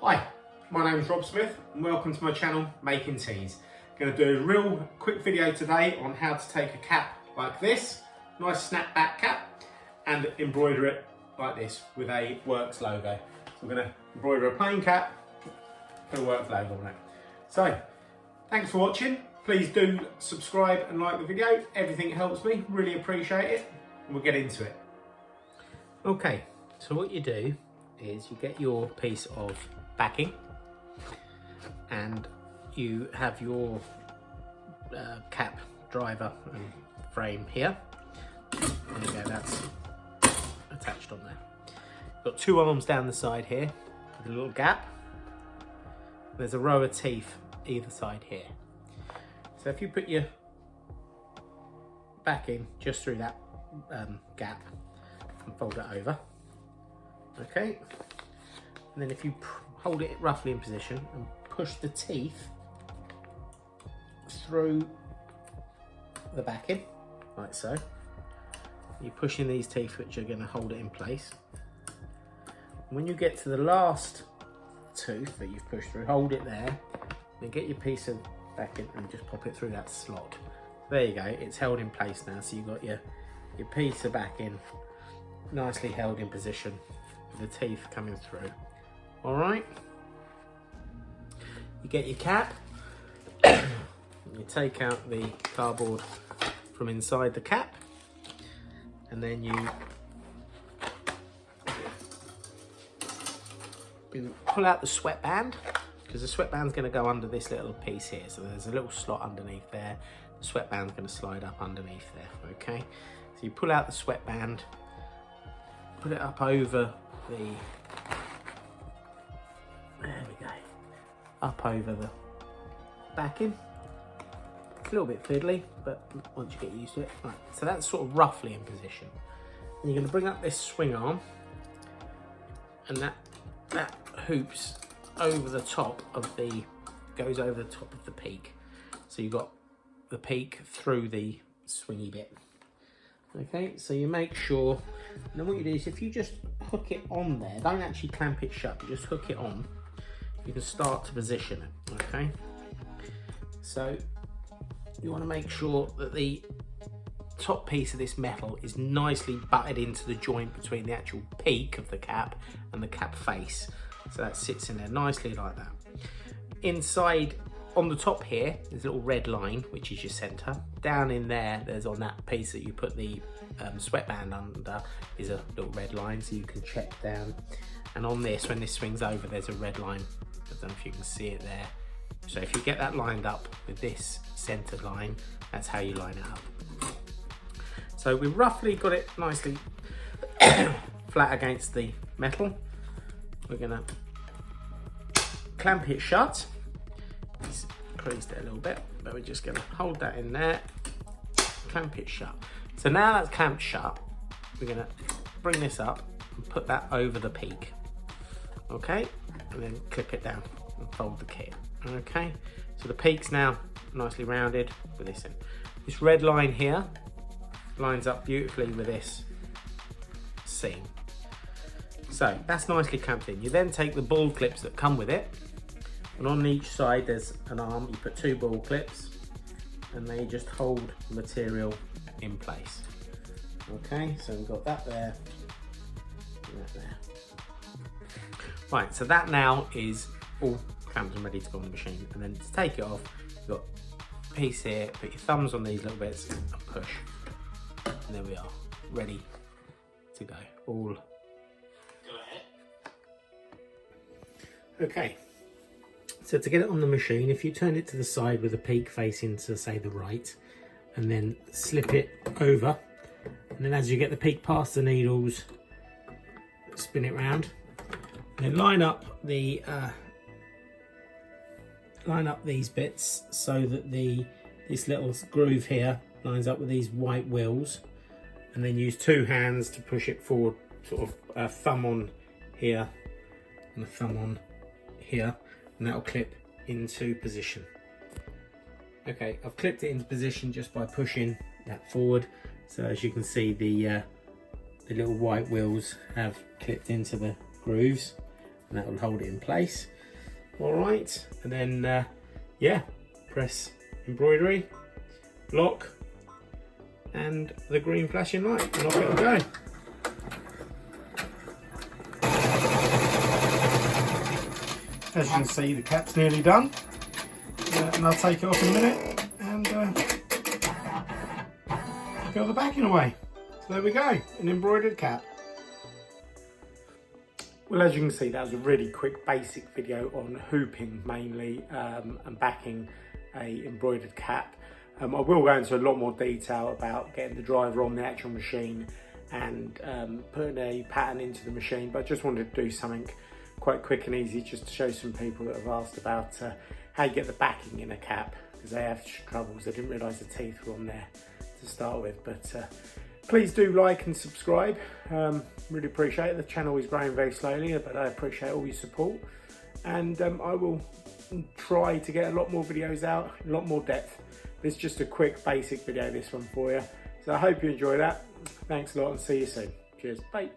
Hi, my name is Rob Smith and welcome to my channel Making Teas. Going to do a real quick video today on how to take a cap like this, nice snapback cap, and embroider it like this with a Works logo. So I'm going to embroider a plain cap, put a Works logo on it. So, thanks for watching. Please do subscribe and like the video. Everything helps me, really appreciate it. And we'll get into it. Okay, so what you do is you get your piece of backing and you have your cap driver and frame here. There you go, that's attached on there. Got two arms down the side here with a little gap. There's a row of teeth either side here. So if you put your backing just through that gap and fold it over, okay, and then if you hold it roughly in position and push the teeth through the backing like so, you're pushing these teeth which are going to hold it in place. When you get to the last tooth that you've pushed through, hold it there, then get your piece of backing and just pop it through that slot. There you go, it's held in place now, so you've got your piece of backing nicely held in position with the teeth coming through. All right, you get your cap, you take out the cardboard from inside the cap, and then you pull out the sweatband, because the sweatband's going to go under this little piece here. So there's a little slot underneath there. The sweatband's going to slide up underneath there, okay? So you pull out the sweatband, put it up over the, there we go, up over the backing. It's a little bit fiddly, but once you get used to it. Right, so that's sort of roughly in position. And you're going to bring up this swing arm, and that hoops over the top of the, goes over the top of the peak. So you've got the peak through the swingy bit. Okay, so you make sure, and then what you do is if you just hook it on there, don't actually clamp it shut, but just hook it on, you can start to position it, okay? So you want to make sure that the top piece of this metal is nicely butted into the joint between the actual peak of the cap and the cap face. So that sits in there nicely like that. Inside, on the top here, there's a little red line, which is your center. Down in there, there's on that piece that you put the sweatband under, is a little red line, so you can check down. And on this, when this swings over, there's a red line. I don't know if you can see it there. So if you get that lined up with this centered line, that's how you line it up. So we've roughly got it nicely flat against the metal. We're gonna clamp it shut. It's creased it a little bit, but we're just gonna hold that in there, clamp it shut. So now that's clamped shut, we're gonna bring this up and put that over the peak. Okay, and then clip it down and fold the kit. Okay, so the peak's now nicely rounded with this in. This red line here lines up beautifully with this seam. So that's nicely clamped in. You then take the ball clips that come with it, and on each side there's an arm. You put two ball clips and they just hold material in place. Okay, so we've got that there and that there. Right, so that now is all clamped and ready to go on the machine. And then to take it off, you've got a piece here, put your thumbs on these little bits and push. And there we are, ready to go. All go ahead. Okay, so to get it on the machine, if you turn it to the side with the peak facing to, say, the right, and then slip it over, and then as you get the peak past the needles, spin it round, and then line up the line up these bits so that this little groove here lines up with these white wheels, and then use two hands to push it forward, sort of a thumb on here and a thumb on here, and that'll clip into position. Okay, I've clipped it into position just by pushing that forward. So as you can see, the little white wheels have clipped into the grooves, and that will hold it in place. All right, and then yeah, press embroidery, lock, and the green flashing light, and off it'll go. As you can see, the cap's nearly done, and I'll take it off in a minute and peel the backing away. So there we go, an embroidered cap. Well, as you can see, that was a really quick basic video on hooping mainly and backing a embroidered cap. I will go into a lot more detail about getting the driver on the actual machine and putting a pattern into the machine, but I just wanted to do something quite quick and easy just to show some people that have asked about how you get the backing in a cap, because they have troubles. They didn't realise the teeth were on there to start with. But please do like and subscribe. Really appreciate it. The channel is growing very slowly, but I appreciate all your support, and I will try to get a lot more videos out, a lot more depth. This is just a quick basic video, this one for you. So I hope you enjoy that. Thanks a lot and see you soon. Cheers, bye.